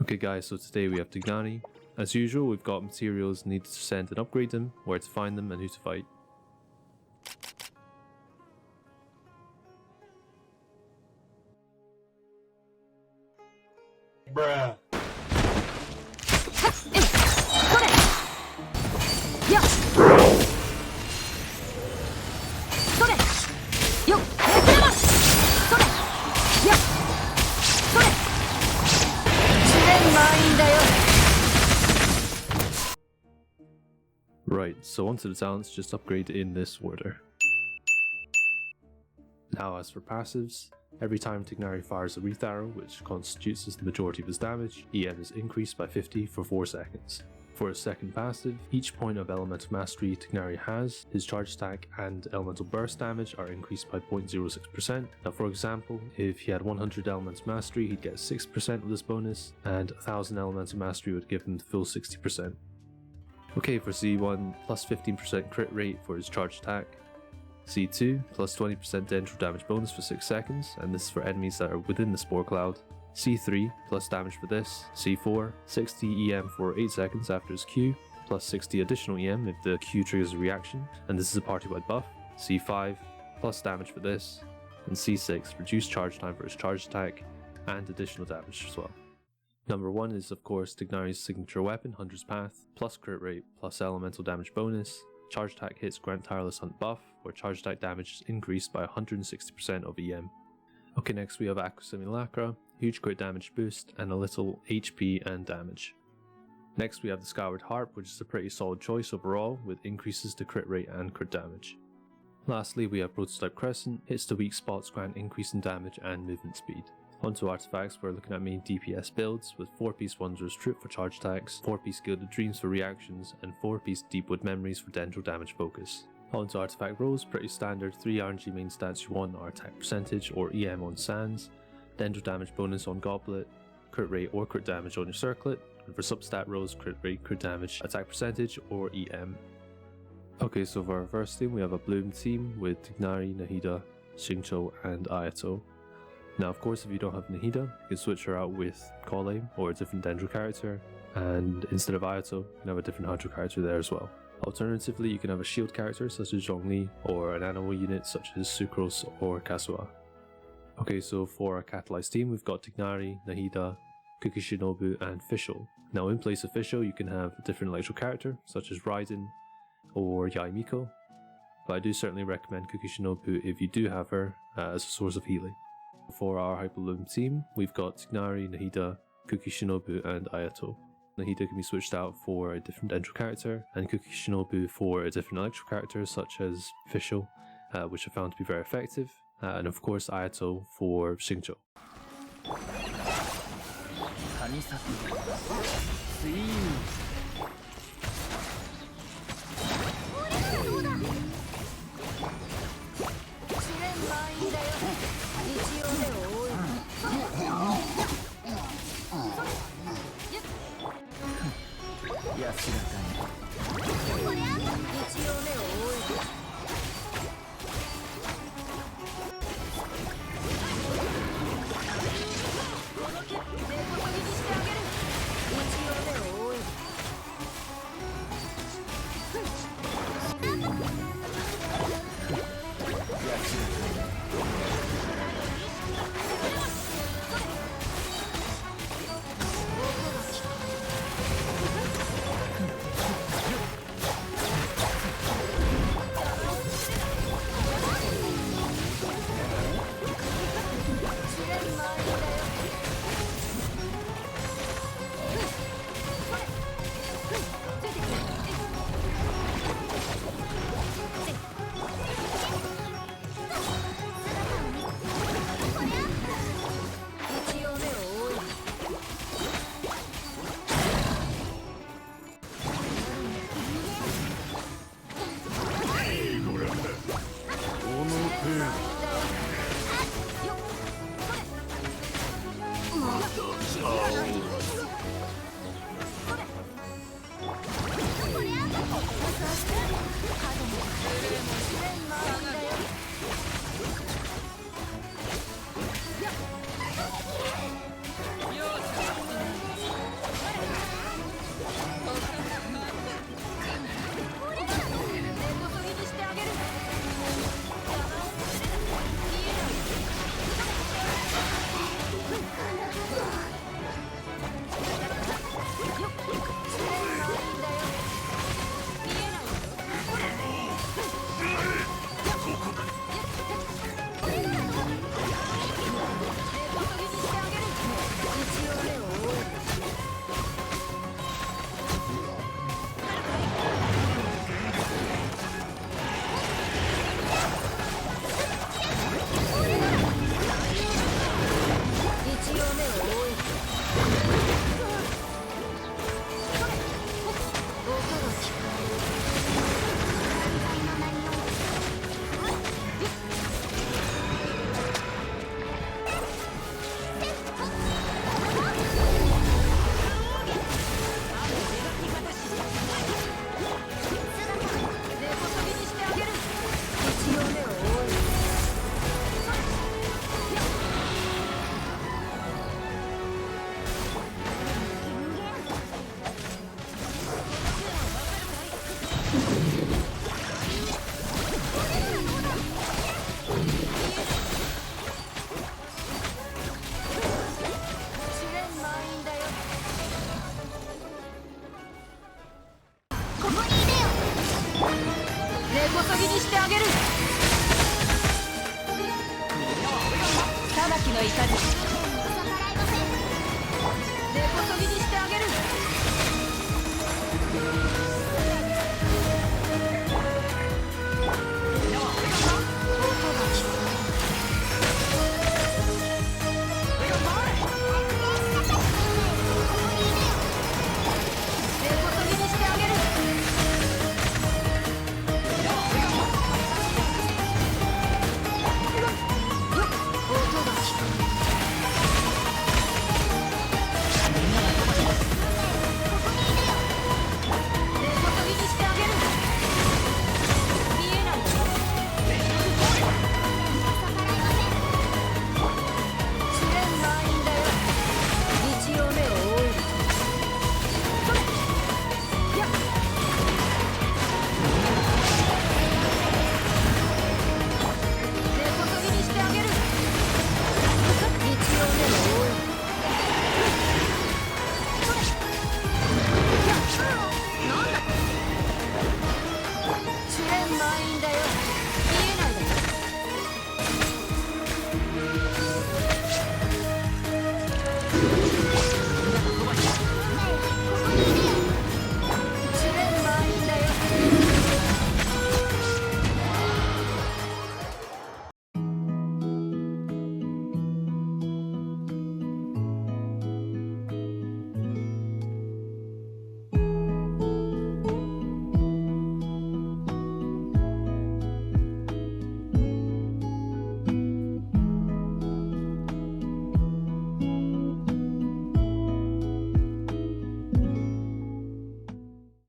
Okay guys, so today we have Tighnari. As usual, we've got materials needed to send and upgrade them, where to find them and who to fight. Bruh. Right, so onto the talents, just upgrade in this order. Now as for passives, every time Tighnari fires a wreath arrow, which constitutes the majority of his damage, EM is increased by 50 for 4 seconds. For his second passive, each point of elemental mastery Tighnari has, his charge attack and elemental burst damage are increased by 0.06%. Now for example, if he had 100 elemental mastery, he'd get 6% of this bonus, and 1000 elemental mastery would give him the full 60%. Okay, for C1, plus 15% crit rate for his charge attack. C2, plus 20% dendral damage bonus for 6 seconds, and this is for enemies that are within the spore cloud. C3, plus damage for this. C4, 60 EM for 8 seconds after his Q, plus 60 additional EM if the Q triggers a reaction, and this is a party-wide buff. C5, plus damage for this. And C6, reduced charge time for his charge attack, and additional damage as well. Number 1 is of course Tighnari's signature weapon, Hunter's Path, plus crit rate, plus elemental damage bonus. Charge attack hits grant Tireless Hunt buff, where charge attack damage is increased by 160% of EM. Okay, next we have Aqua Simulacra, huge crit damage boost, and a little HP and damage. Next we have the Skyward Harp, which is a pretty solid choice overall, with increases to crit rate and crit damage. Lastly we have Prototype Crescent, hits to weak spots grant increase in damage and movement speed. Onto artifacts, we're looking at main DPS builds with 4-piece Wanderer's Troop for charge attacks, 4-piece Gilded Dreams for reactions, and 4-piece Deepwood Memories for dendral damage focus. Onto artifact rolls, pretty standard 3 RNG main stats you want are attack percentage or EM on Sands, dendral damage bonus on Goblet, crit rate or crit damage on your Circlet, and for substat rolls, crit rate, crit damage, attack percentage or EM. Okay, so for our first team we have a Bloom team with Tighnari, Nahida, Xingqiu and Ayato. Now of course if you don't have Nahida, you can switch her out with Call Aim or a different dendral character, and instead of Ayato, you can have a different Hunter character there as well. Alternatively, you can have a shield character such as Zhongli, or an animal unit such as Sucrose or Kasua. Okay, so for our Catalyse team we've got Tighnari, Nahida, Kukishinobu and Fischl. Now in place of Fischl you can have a different electro character such as Raiden or Yaimiko, but I do certainly recommend Kukishinobu if you do have her as a source of healing. For our Hyperbloom team, we've got Tighnari, Nahida, Kukishinobu and Ayato. Nahida can be switched out for a different dendral character, and Kukishinobu for a different electro character such as Fischl, which I found to be very effective, and of course Ayato for Xingqiu. きの雷。根こそぎにしてあげる。